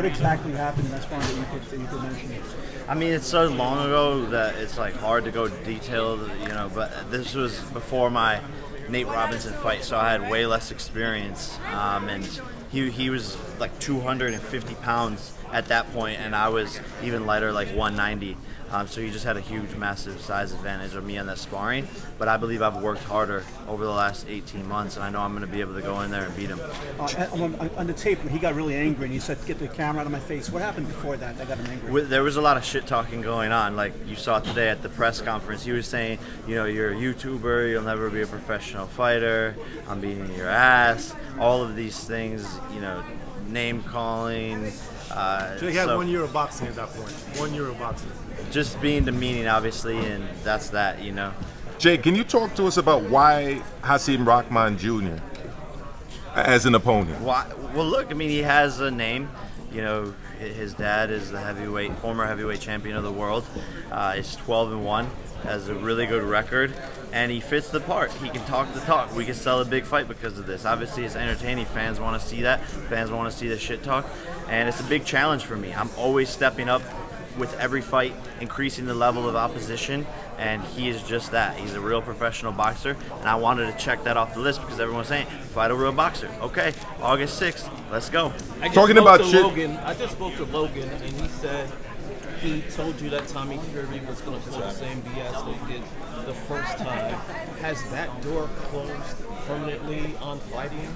what exactly happened in that sparring that you could mention? I mean, it's so long ago that it's like hard to go detailed, but this was before my Nate Robinson fight, so I had way less experience. And he was like 250 pounds at that point, and I was even lighter, like 190. So he just had a huge, massive size advantage of me on that sparring. But I believe I've worked harder over the last 18 months, and I know I'm going to be able to go in there and beat him. On the tape, he got really angry, and he said, "Get the camera out of my face." What happened before that got him angry? There was a lot of shit talking going on. Like you saw today at the press conference, he was saying, you're a YouTuber, you'll never be a professional fighter, I'm beating your ass, all of these things, name calling. So he had 1 year of boxing at that point. 1 year of boxing. Just being demeaning, obviously, and that's that, Jay, can you talk to us about why Hasim Rahman Jr. as an opponent? Well, look, I mean, he has a name. His dad is the former heavyweight champion of the world. He's 12-1, has a really good record, and he fits the part. He can talk the talk. We can sell a big fight because of this. Obviously, it's entertaining. Fans want to see that. Fans want to see the shit talk, and it's a big challenge for me. I'm always stepping up with every fight, increasing the level of opposition, and he is just that. He's a real professional boxer, and I wanted to check that off the list because everyone's saying, fight a real boxer. Okay, August 6th, let's go. I just spoke to Logan, and he said he told you that Tommy Fury was going to pull the same BS they did the first time. Has that door closed permanently on fighting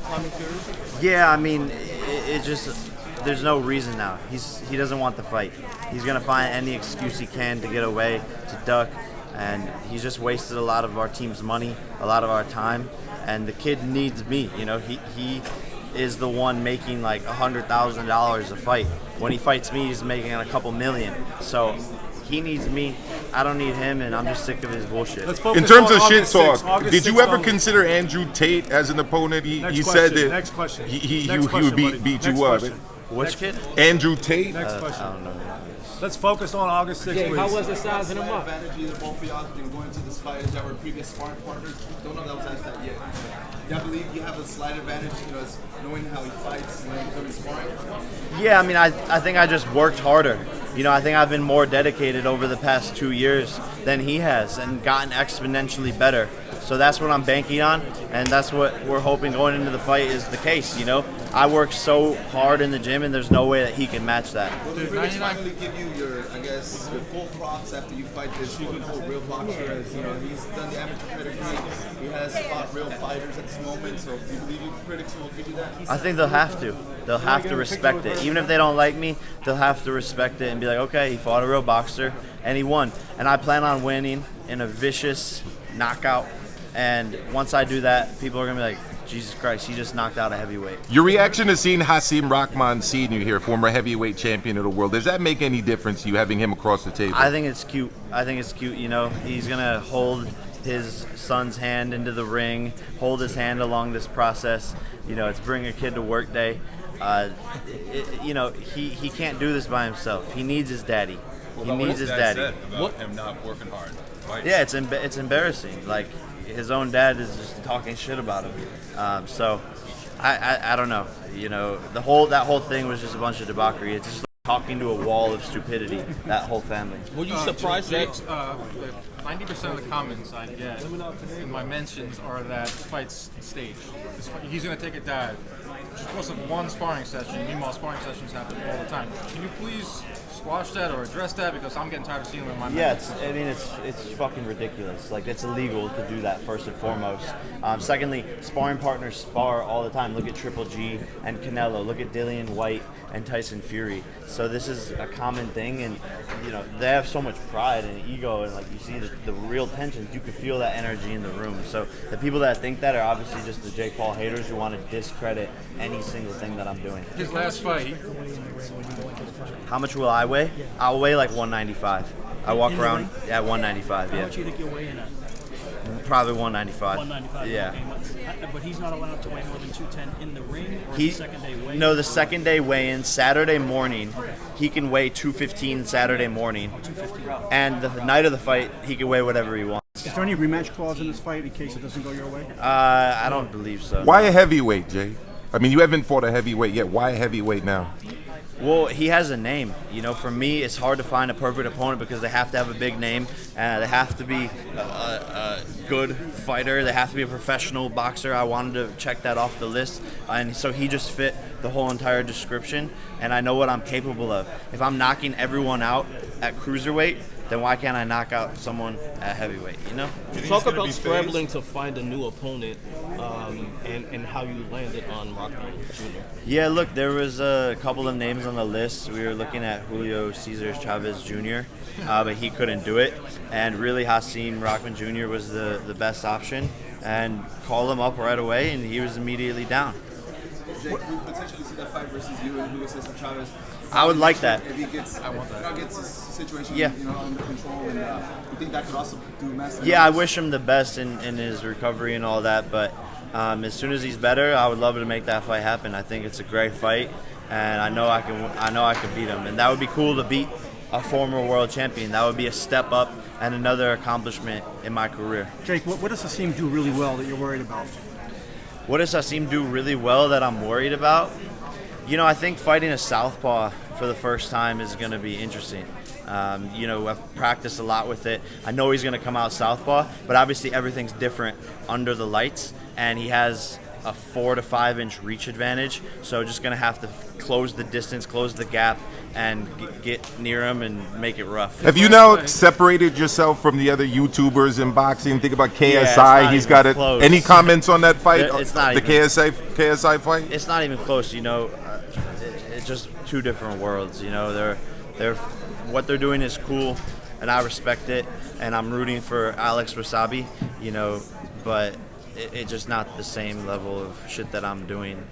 Tommy Fury? Yeah, I mean, it just... There's no reason now. He doesn't want the fight. He's gonna find any excuse he can to get away, to duck, and he's just wasted a lot of our team's money, a lot of our time, and the kid needs me. He is the one making like $100,000 a fight. When he fights me, he's making a couple million. So he needs me. I don't need him, and I'm just sick of his bullshit. In terms of shit talk, did you ever consider Andrew Tate as an opponent? He said that next question. He would beat you up. Which kid? Andrew Tate. Next question. I don't know. Let's focus on August 6th, please. How was it sizing him up? Advantage that both of y'all have been going into this fight that were previous sparring partners. Don't know that was asked that yet. Do you believe you have a slight advantage, as knowing how he fights when he's coming sparring? Yeah, I mean, I think I just worked harder. I think I've been more dedicated over the past 2 years than he has and gotten exponentially better. So that's what I'm banking on, and that's what we're hoping going into the fight is the case, I work so hard in the gym, and there's no way that he can match that. Will the critics finally give you your full props after you fight this quote-unquote real boxer? As he's done the amateur pedigree, he has fought real fighters at this moment, so do you believe your critics will give you that? I think they'll have to. They'll have to respect it. Even if they don't like me, they'll have to respect it and be like, okay, he fought a real boxer, and he won. And I plan on winning in a vicious knockout. And once I do that, people are going to be like, Jesus Christ, he just knocked out a heavyweight. Your reaction to seeing Hasim Rahman Sr. here, former heavyweight champion of the world, does that make any difference to you having him across the table? I think it's cute. He's going to hold his son's hand into the ring, hold his hand along this process. It's bring a kid to work day. He can't do this by himself. He needs his daddy. He needs his daddy. Said about him not working hard. Yeah, it's embarrassing. Like, his own dad is just talking shit about him. So I don't know. That whole thing was just a bunch of debauchery. It's just like talking to a wall of stupidity. That whole family. Were you surprised that 90% of the comments I get in my mentions are that fight's staged. He's going to take a dive. Just because of one sparring session. Meanwhile, sparring sessions happen all the time. Can you please squash that or address that, because I'm getting tired of seeing it in my mouth. Yeah, it's fucking ridiculous. Like, it's illegal to do that, first and foremost. Secondly, sparring partners spar all the time. Look at Triple G and Canelo. Look at Dillian White and Tyson Fury. So this is a common thing, and they have so much pride and ego, and like you see the real tensions. You can feel that energy in the room. So the people that think that are obviously just the Jake Paul haters who want to discredit any single thing that I'm doing. His last fight. How much will I weigh? I'll weigh like 195. I walk around at 195. Yeah. How much do you think you'll weigh in at? Probably 195. 195. Yeah. Okay. But he's not allowed to weigh more than 210 in the ring. Or He the second day weigh-in? No, the second day weigh-in Saturday morning. He can weigh 215 Saturday morning. 250. And the night of the fight, he can weigh whatever he wants. Is there any rematch clause in this fight in case it doesn't go your way? I don't believe so. Why a heavyweight, Jay? I mean, you haven't fought a heavyweight yet. Why a heavyweight now? Well, he has a name. For me, it's hard to find a perfect opponent because they have to have a big name. They have to be a good fighter. They have to be a professional boxer. I wanted to check that off the list. And so he just fit the whole entire description. And I know what I'm capable of. If I'm knocking everyone out at cruiserweight, then why can't I knock out someone at heavyweight, Talk about scrambling to find a new opponent and how you landed on Rahman Jr. Yeah, look, there was a couple of names on the list. We were looking at Julio Cesar Chavez Jr., but he couldn't do it. And really, Hasim Rahman Jr. was the best option. And called him up right away, and he was immediately down. Jake, we potentially see that fight versus you and Julio Cesar Chavez. I would like that. If he gets, gets his situation, Yeah. under control, and you think that could also do massive. Yeah, I wish him the best in his recovery and all that. But as soon as he's better, I would love to make that fight happen. I think it's a great fight, and I know I can beat him, and that would be cool to beat a former world champion. That would be a step up and another accomplishment in my career. Jake, what does Hasim do really well that you're worried about? What does Hasim do really well that I'm worried about? I think fighting a southpaw for the first time is going to be interesting. I've practiced a lot with it. I know he's going to come out southpaw, but obviously everything's different under the lights, and he has a 4 to 5 inch reach advantage. So just going to have to close the distance, close the gap, and get near him and make it rough. Have you now separated yourself from the other YouTubers in boxing? Think about KSI. Yeah, he's got it. close. Any comments on that fight? It's not the even, KSI fight. It's not even close. It's just two different worlds. They're what they're doing is cool, and I respect it, and I'm rooting for Alex Wasabi. But it's just not the same level of shit that I'm doing,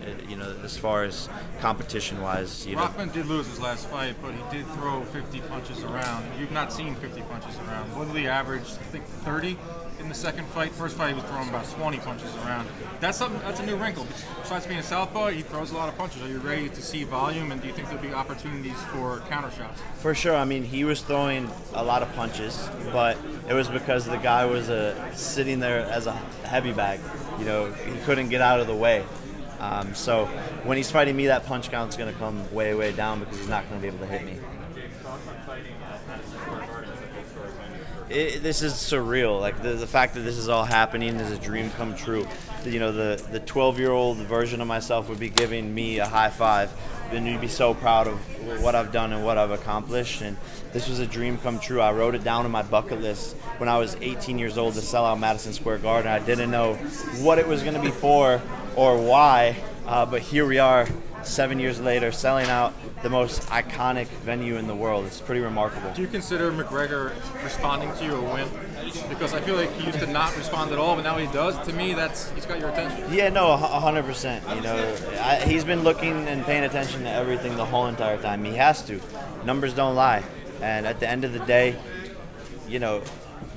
as far as competition-wise. Rahman did lose his last fight, but he did throw 50 punches around. You've not seen 50 punches around. Woodley averaged, I think, 30 in the second fight. First fight, he was throwing about 20 punches around. That's a new wrinkle. Besides being a southpaw, he throws a lot of punches. Are you ready to see volume, and do you think there'll be opportunities for counter shots? For sure. I mean, he was throwing a lot of punches, but it was because the guy was sitting there as a heavy bag. He couldn't get out of the way. So when he's fighting me, that punch count's going to come way, way down because he's not going to be able to hit me. This is surreal. Like the fact that this is all happening is a dream come true. The 12-year-old version of myself would be giving me a high five, and you'd be so proud of what I've done and what I've accomplished. And this was a dream come true. I wrote it down on my bucket list when I was 18 years old to sell out Madison Square Garden. I didn't know what it was going to be for or why, but here we are 7 years later selling out the most iconic venue in the world. It's pretty remarkable. Do you consider McGregor responding to your win? Because I feel like he used to not respond at all, but now he does. To me, he's got your attention. Yeah, no, 100%. He's been looking and paying attention to everything the whole entire time. He has to. Numbers don't lie. And at the end of the day,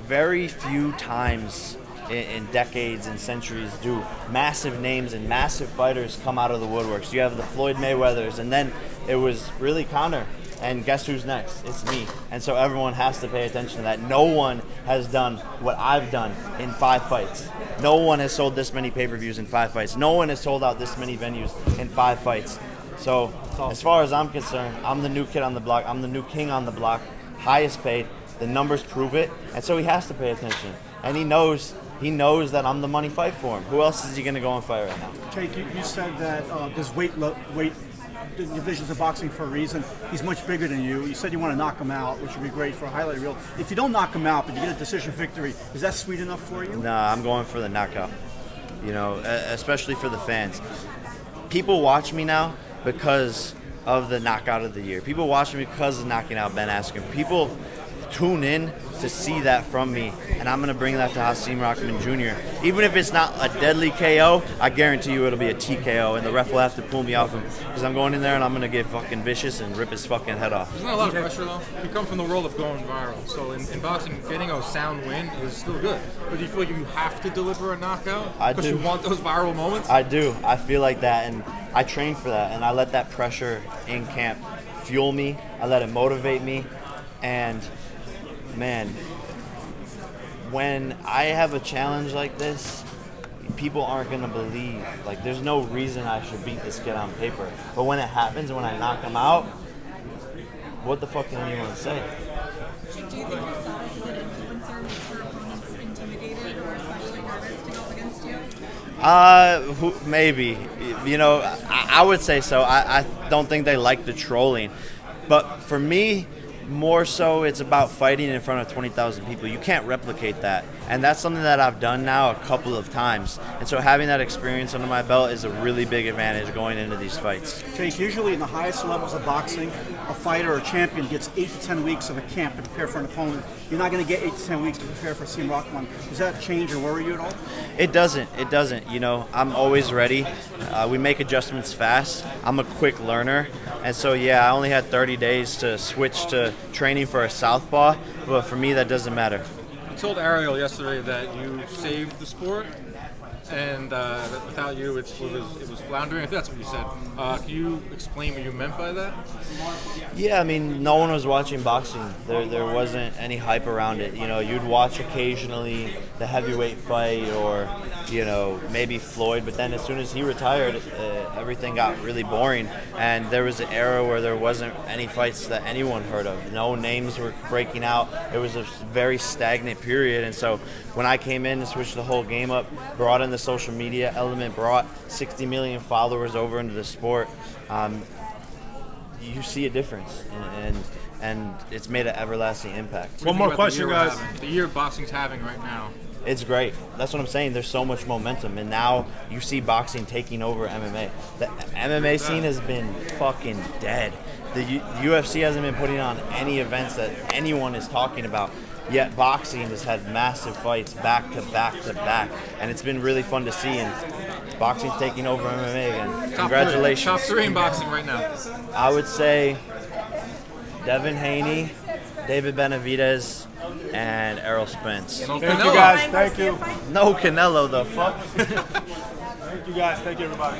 very few times in decades and centuries do massive names and massive fighters come out of the woodworks. You have the Floyd Mayweathers, and then it was really Conor. And guess who's next? It's me. And so everyone has to pay attention to that. No one has done what I've done in 5 fights. No one has sold this many pay-per-views in 5 fights. No one has sold out this many venues in 5 fights. So as far as I'm concerned, I'm the new kid on the block. I'm the new king on the block, highest paid. The numbers prove it. And so he has to pay attention. And he knows that I'm the money fight for him. Who else is he going to go and fight right now? Jake, you said that there's weight divisions of boxing for a reason. He's much bigger than you. You said you want to knock him out, which would be great for a highlight reel. If you don't knock him out, but you get a decision victory, is that sweet enough for you? Nah, I'm going for the knockout. Especially for the fans. People watch me now because of the knockout of the year. People watch me because of knocking out Ben Askren. People tune in to see that from me, and I'm going to bring that to Hasim Rahman Jr. Even if it's not a deadly KO, I guarantee you it'll be a TKO, and the ref will have to pull me off him because I'm going in there and I'm going to get fucking vicious and rip his fucking head off. Isn't that a lot of pressure, though? You come from the world of going viral, so in boxing, getting a sound win is still good. But do you feel like you have to deliver a knockout because you want those viral moments? I do. I feel like that, and I train for that, and I let that pressure in camp fuel me. I let it motivate me, and man, when I have a challenge like this, people aren't going to believe. Like, there's no reason I should beat this kid on paper. But when it happens, when I knock him out, what the fuck can anyone say? Do you think your status as an influencer makes your opponents intimidated or especially nervous to go up against you? Maybe. You know, I would say so. I don't think they like the trolling. But for me, more so it's about fighting in front of 20,000 people. You can't replicate that. And that's something that I've done now a couple of times. And so having that experience under my belt is a really big advantage going into these fights. Jake, usually in the highest levels of boxing, a fighter or a champion gets 8 to 10 weeks of a camp to prepare for an opponent. You're not going to get 8 to 10 weeks to prepare for Hasim Rahman. Does that change or worry you at all? It doesn't. It doesn't. You know, I'm always ready. We make adjustments fast. I'm a quick learner. And so, yeah, I only had 30 days to switch to training for a southpaw. But for me, that doesn't matter. I told Ariel yesterday that you saved the sport, and that without you, it was floundering. If that's what you said, can you explain what you meant by that? Yeah, I mean, no one was watching boxing. There wasn't any hype around it. You know, you'd watch occasionally the heavyweight fight or, you know, maybe Floyd, but then as soon as he retired, everything got really boring. And there was an era where there wasn't any fights that anyone heard of. No names were breaking out. It was a very stagnant period. And so when I came in and switched the whole game up, brought in the social media element, brought 60 million followers over into the sport, you see a difference, and it's made an everlasting impact. One more question, guys. The year boxing's having right now. It's great. That's what I'm saying. There's so much momentum, and now you see boxing taking over MMA. The MMA scene has been fucking dead. The UFC hasn't been putting on any events that anyone is talking about. Yet boxing has had massive fights back to back to back, and it's been really fun to see. And boxing's taking over MMA again. Congratulations. Top three in boxing right now. I would say Devin Haney, David Benavidez, and Errol Spence. No Thank Canelo. you, guys. Thank you. No Canelo, the fuck. Thank you, guys. Thank you, everybody.